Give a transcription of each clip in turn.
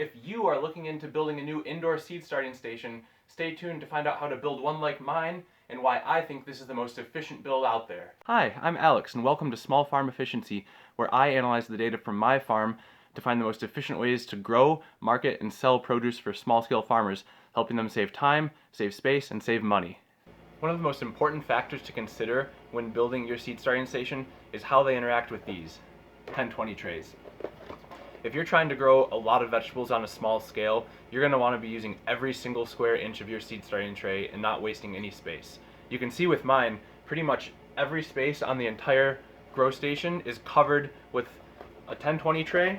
If you are looking into building a new indoor seed starting station, stay tuned to find out how to build one like mine and why I think this is the most efficient build out there. Hi, I'm Alex and welcome to Small Farm Efficiency, where I analyze the data from my farm to find the most efficient ways to grow, market, and sell produce for small-scale farmers, helping them save time, save space, and save money. One of the most important factors to consider when building your seed starting station is how they interact with these 10-20 trays. If you're trying to grow a lot of vegetables on a small scale, you're going to want to be using every single square inch of your seed starting tray and not wasting any space. You can see with mine, pretty much every space on the entire grow station is covered with a 10-20 tray,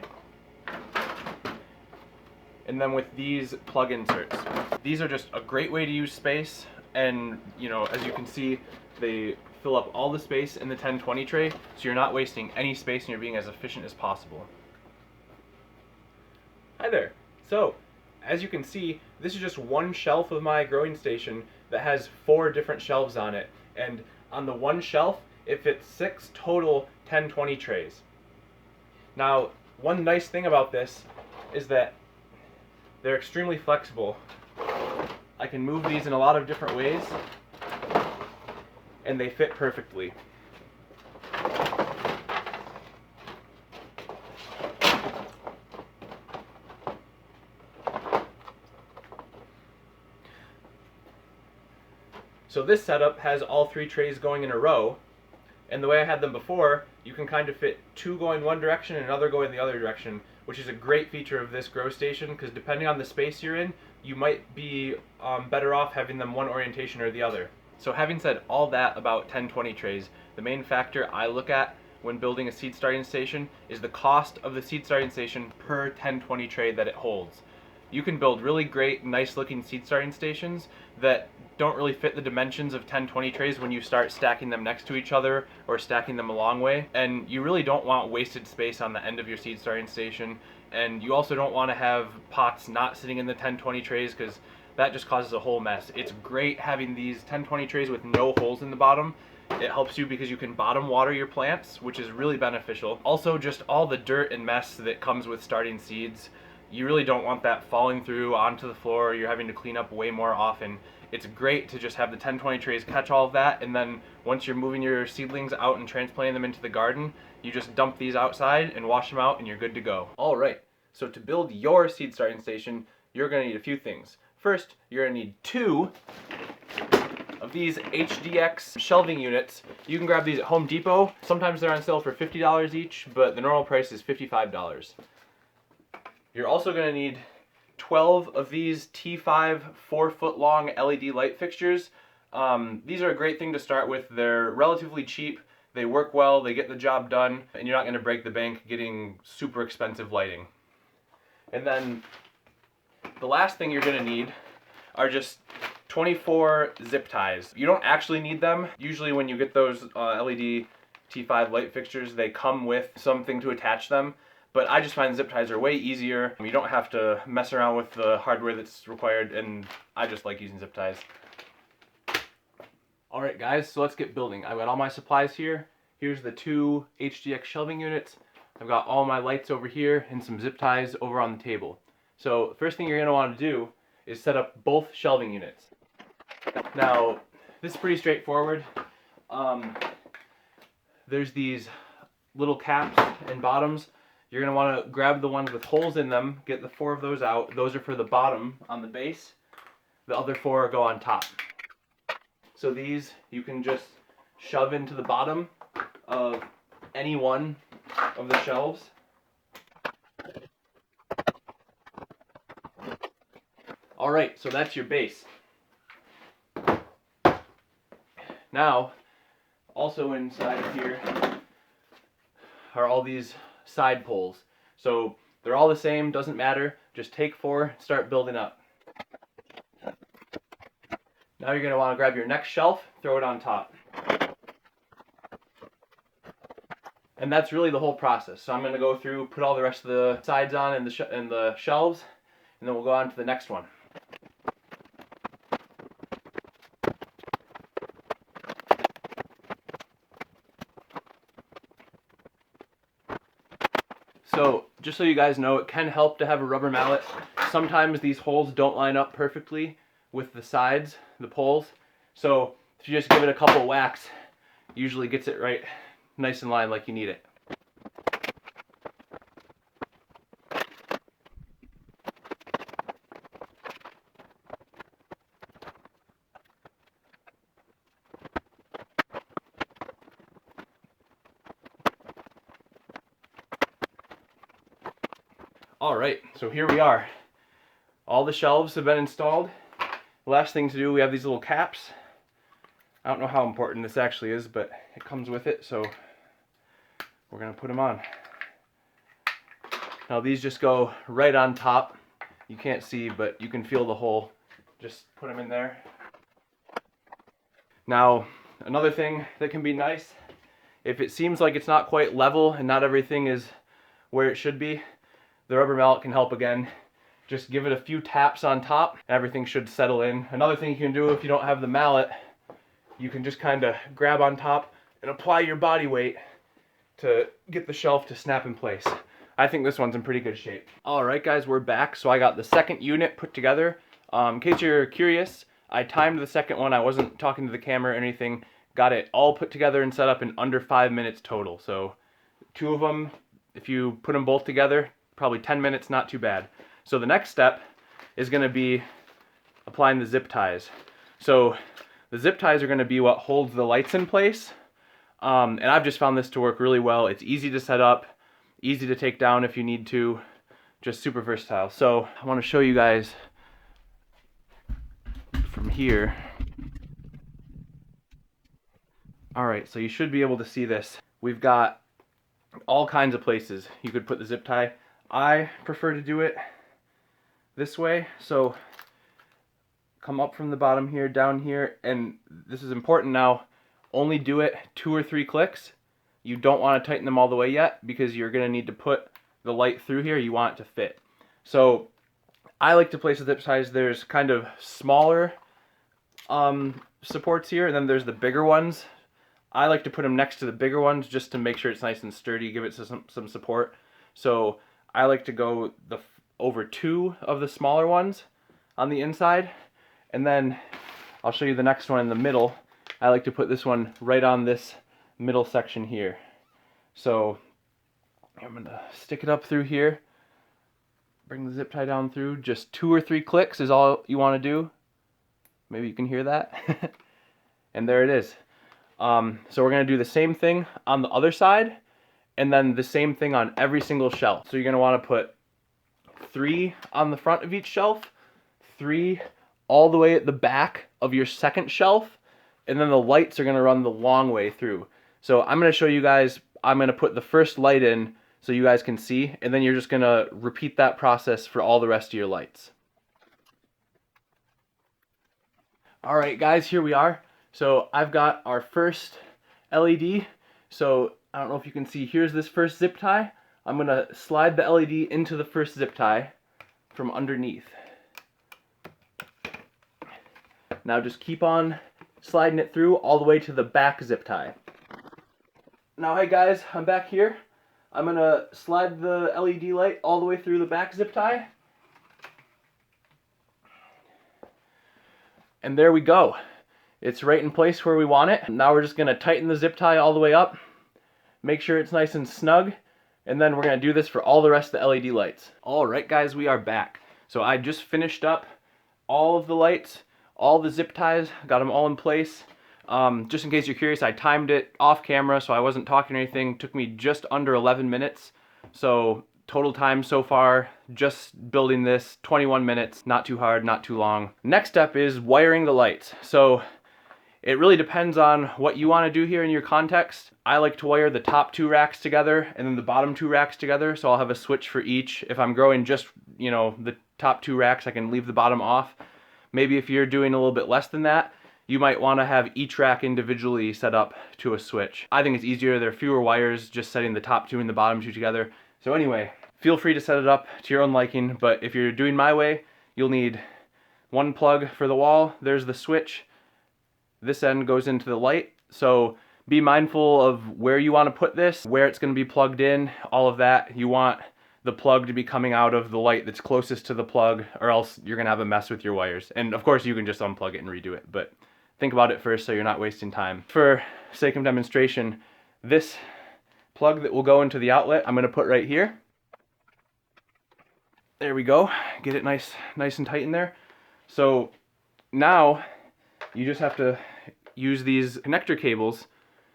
and then with these plug inserts. These are just a great way to use space, and as you can see, they fill up all the space in the 10-20 tray, so you're not wasting any space and you're being as efficient as possible. Hi there. So, as you can see, this is just one shelf of my growing station that has 4 different shelves on it, and on the one shelf, it fits 6 total 10-20 trays. Now, one nice thing about this is that they're extremely flexible. I can move these in a lot of different ways, and they fit perfectly. So this setup has all 3 trays going in a row, and the way I had them before, you can kind of fit 2 going one direction and another going the other direction, which is a great feature of this grow station, because depending on the space you're in, you might be better off having them one orientation or the other. So having said all that about 10-20 trays, the main factor I look at when building a seed starting station is the cost of the seed starting station per 10-20 tray that it holds. You can build really great, nice looking seed starting stations that don't really fit the dimensions of 10-20 trays when you start stacking them next to each other or stacking them a long way, and you really don't want wasted space on the end of your seed starting station, and you also don't want to have pots not sitting in the 10-20 trays, because that just causes a whole mess. It's great having these 10-20 trays with no holes in the bottom. It helps you because you can bottom water your plants, which is really beneficial. Also, just all the dirt and mess that comes with starting seeds, you really don't want that falling through onto the floor, or you're having to clean up way more often. It's great to just have the 10-20 trays catch all of that, and then once you're moving your seedlings out and transplanting them into the garden, you just dump these outside and wash them out and you're good to go. Alright, so to build your seed starting station, you're going to need a few things. First, you're going to need 2 of these HDX shelving units. You can grab these at Home Depot. Sometimes they're on sale for $50 each, but the normal price is $55. You're also going to need 12 of these T5 4-foot long LED light fixtures. These are a great thing to start with. They're relatively cheap, they work well, they get the job done, and you're not going to break the bank getting super expensive lighting. And then the last thing you're going to need are just 24 zip ties. You don't actually need them. Usually when you get those LED T5 light fixtures, they come with something to attach them. But I just find zip ties are way easier. You don't have to mess around with the hardware that's required, and I just like using zip ties. Alright guys, so let's get building. I've got all my supplies here. Here's the 2 HDX shelving units. I've got all my lights over here and some zip ties over on the table. So first thing you're going to want to do is set up both shelving units. Now, this is pretty straightforward. There's these little caps and bottoms. You're going to want to grab the ones with holes in them, get the 4 of those out. Those are for the bottom on the base. The other 4 go on top. So these you can just shove into the bottom of any one of the shelves. Alright, so that's your base. Now, also inside of here are all these side poles. So they're all the same, doesn't matter. Just take 4, start building up. Now you're going to want to grab your next shelf, throw it on top. And that's really the whole process. So I'm going to go through, put all the rest of the sides on and the shelves, and then we'll go on to the next one. So Just so you guys know, it can help to have a rubber mallet. Sometimes these holes don't line up perfectly with the sides, the poles. So if you just give it a couple whacks, usually gets it right nice in line like you need it. Alright, so here we are. All the shelves have been installed. The last thing to do, we have these little caps. I don't know how important this actually is, but it comes with it, so we're going to put them on. Now these just go right on top. You can't see, but you can feel the hole. Just put them in there. Now, another thing that can be nice, if it seems like it's not quite level and not everything is where it should be, the rubber mallet can help again. Just give it a few taps on top, and everything should settle in. Another thing you can do if you don't have the mallet, you can just kind of grab on top and apply your body weight to get the shelf to snap in place. I think this one's in pretty good shape. Alright guys, we're back. So I got the second unit put together. In case you're curious, I timed the second one. I wasn't talking to the camera or anything. Got it all put together and set up in under 5 minutes total. So 2 of them, if you put them both together, probably 10 minutes, not too bad. So the next step is going to be applying the zip ties. So the zip ties are going to be what holds the lights in place. And I've just found this to work really well. It's easy to set up, easy to take down if you need to, just super versatile. So I want to show you guys from here. Alright, so you should be able to see this. We've got all kinds of places you could put the zip tie. I prefer to do it this way, so come up from the bottom here, down here, and this is important now, only do it 2 or 3 clicks. You don't want to tighten them all the way yet because you're going to need to put the light through here. You want it to fit. So I like to place the zip ties. There's kind of smaller supports here, and then there's the bigger ones. I like to put them next to the bigger ones just to make sure it's nice and sturdy, give it some support. So I like to go over 2 of the smaller ones on the inside, and then I'll show you the next one in the middle. I like to put this one right on this middle section here. So I'm going to stick it up through here, bring the zip tie down through. Just 2 or 3 clicks is all you want to do. Maybe you can hear that. And there it is. So we're going to do the same thing on the other side, and then the same thing on every single shelf. So you're going to want to put 3 on the front of each shelf, 3 all the way at the back of your second shelf, and then the lights are going to run the long way through. So I'm going to show you guys, I'm going to put the first light in so you guys can see, and then you're just going to repeat that process for all the rest of your lights. Alright guys, here we are. So I've got our first LED. So I don't know if you can see, here's this first zip tie. I'm going to slide the LED into the first zip tie from underneath. Now just keep on sliding it through all the way to the back zip tie. Now hey guys, I'm back here. I'm going to slide the LED light all the way through the back zip tie. And there we go. It's right in place where we want it. Now we're just going to tighten the zip tie all the way up. Make sure it's nice and snug. And then we're going to do this for all the rest of the LED lights. Alright guys, we are back. So I just finished up all of the lights, all the zip ties, got them all in place. Just in case you're curious, I timed it off camera, so I wasn't talking or anything. It took me just under 11 minutes. So total time so far, just building this, 21 minutes. Not too hard, not too long. Next step is wiring the lights. So it really depends on what you want to do here in your context. I like to wire the top 2 racks together and then the bottom 2 racks together, so I'll have a switch for each. If I'm growing just, you know, the top 2 racks, I can leave the bottom off. Maybe if you're doing a little bit less than that, you might want to have each rack individually set up to a switch. I think it's easier. There are fewer wires just setting the top 2 and the bottom 2 together. So anyway, feel free to set it up to your own liking, but if you're doing my way, you'll need 1 plug for the wall. There's the switch. This end goes into the light, so be mindful of where you want to put this, where it's going to be plugged in, all of that. You want the plug to be coming out of the light that's closest to the plug, or else you're gonna have a mess with your wires. And of course you can just unplug it and redo it, but think about it first so you're not wasting time. For sake of demonstration, this plug that will go into the outlet, I'm gonna put right here. There we go, get it nice and tight in there. So now you just have to use these connector cables.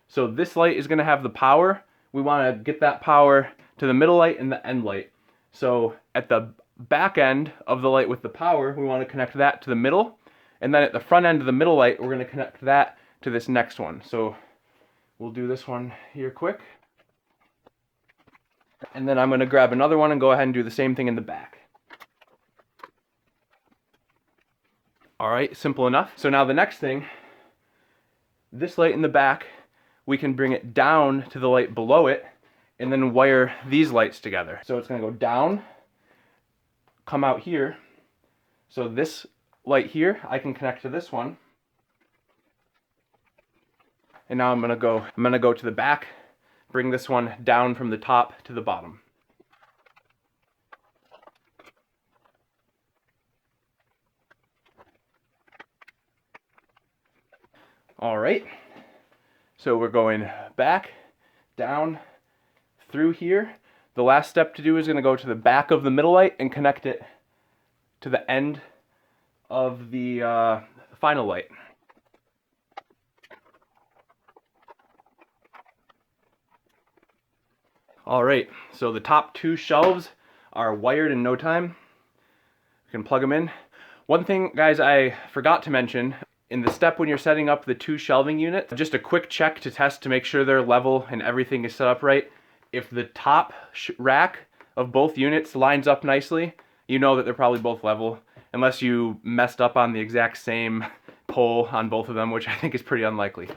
So this light is gonna have the power. We wanna get that power to the middle light and the end light. So at the back end of the light with the power, we wanna connect that to the middle. And then at the front end of the middle light, we're gonna connect that to this next one. So we'll do this one here quick. And then I'm gonna grab another one and go ahead and do the same thing in the back. All right, simple enough. So now the next thing, this light in the back, we can bring it down to the light below it and then wire these lights together. So it's gonna go down, come out here. So this light here, I can connect to this one. And now I'm gonna go to the back, bring this one down from the top to the bottom. All right, so we're going back, down, through here. The last step to do is gonna go to the back of the middle light and connect it to the end of the final light. All right, so the top two shelves are wired in no time. You can plug them in. One thing, guys, I forgot to mention, in the step when you're setting up the two shelving units, just a quick check to test to make sure they're level and everything is set up right. If the top rack of both units lines up nicely, you know that they're probably both level, unless you messed up on the exact same pole on both of them, which I think is pretty unlikely.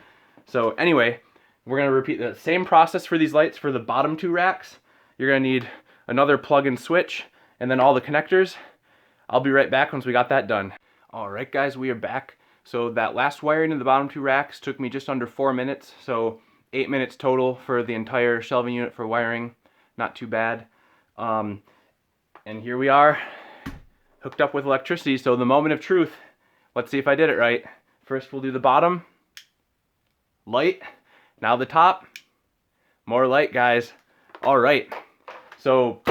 So anyway, we're gonna repeat the same process for these lights for the bottom two racks. You're gonna need another plug and switch, and then all the connectors. I'll be right back once we got that done. All right, guys, we are back. So that last wiring in the bottom two racks took me just under 4 minutes, so 8 minutes total for the entire shelving unit for wiring. Not too bad. And here we are, hooked up with electricity, so the moment of truth. Let's see if I did it right. First we'll do the bottom, light, now the top, more light, guys. All right, so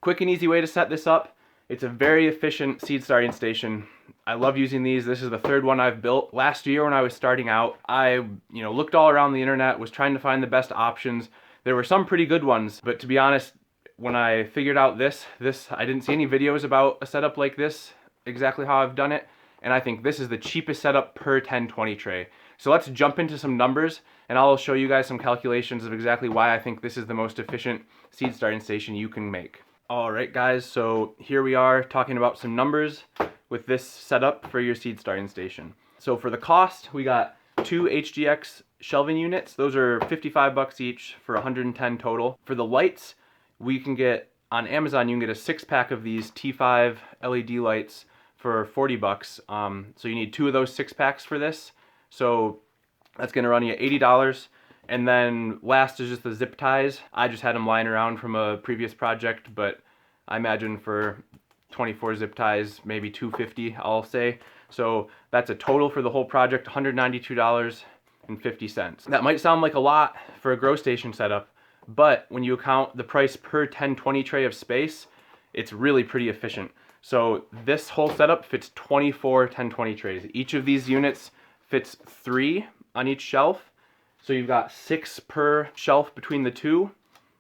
quick and easy way to set this up. It's a very efficient seed starting station. I love using these. This is the third one I've built. Last year when I was starting out, I looked all around the internet, was trying to find the best options. There were some pretty good ones, but to be honest, when I figured out this, I didn't see any videos about a setup like this, exactly how I've done it, and I think this is the cheapest setup per 1020 tray. So let's jump into some numbers, and I'll show you guys some calculations of exactly why I think this is the most efficient seed starting station you can make. All right, guys, so here we are talking about some numbers with this setup for your seed starting station. So for the cost, we got 2 HDX shelving units. Those are $55 each for 110 total. For the lights, we can get, on Amazon, you can get a 6-pack of these T5 LED lights for $40. So you need 2 of those 6-packs for this. So that's gonna run you $80. And then last is just the zip ties. I just had them lying around from a previous project, but I imagine for 24 zip ties, maybe $250, I'll say. So that's a total for the whole project, $192.50. That might sound like a lot for a grow station setup, but when you account the price per 1020 tray of space, it's really pretty efficient. So this whole setup fits 24 1020 trays. Each of these units fits 3 on each shelf. So you've got 6 per shelf between the two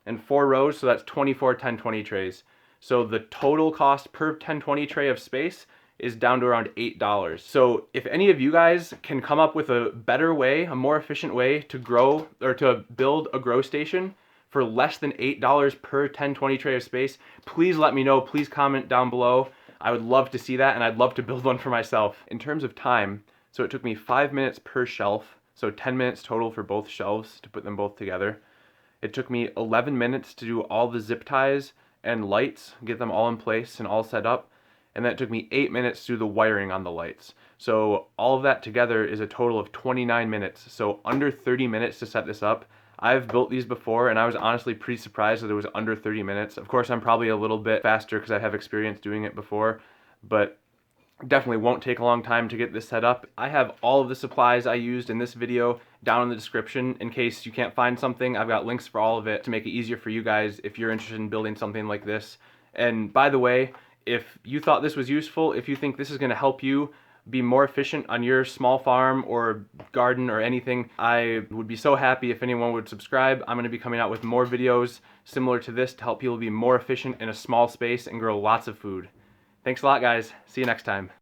and 4 rows, so that's 24 1020 trays. So the total cost per 1020 tray of space is down to around $8. So if any of you guys can come up with a better way, a more efficient way to grow or to build a grow station for less than $8 per 1020 tray of space, please let me know. Please comment down below. I would love to see that, and I'd love to build one for myself. In terms of time, so it took me 5 minutes per shelf, so 10 minutes total for both shelves to put them both together. It took me 11 minutes to do all the zip ties and lights, get them all in place and all set up. And then it took me 8 minutes to do the wiring on the lights. So all of that together is a total of 29 minutes. So under 30 minutes to set this up. I've built these before, and I was honestly pretty surprised that it was under 30 minutes. Of course, I'm probably a little bit faster because I have experience doing it before, but definitely won't take a long time to get this set up. I have all of the supplies I used in this video down in the description in case you can't find something. I've got links for all of it to make it easier for you guys if you're interested in building something like this. And by the way, if you thought this was useful, if you think this is going to help you be more efficient on your small farm or garden or anything, I would be so happy if anyone would subscribe. I'm going to be coming out with more videos similar to this to help people be more efficient in a small space and grow lots of food. Thanks a lot, guys. See you next time.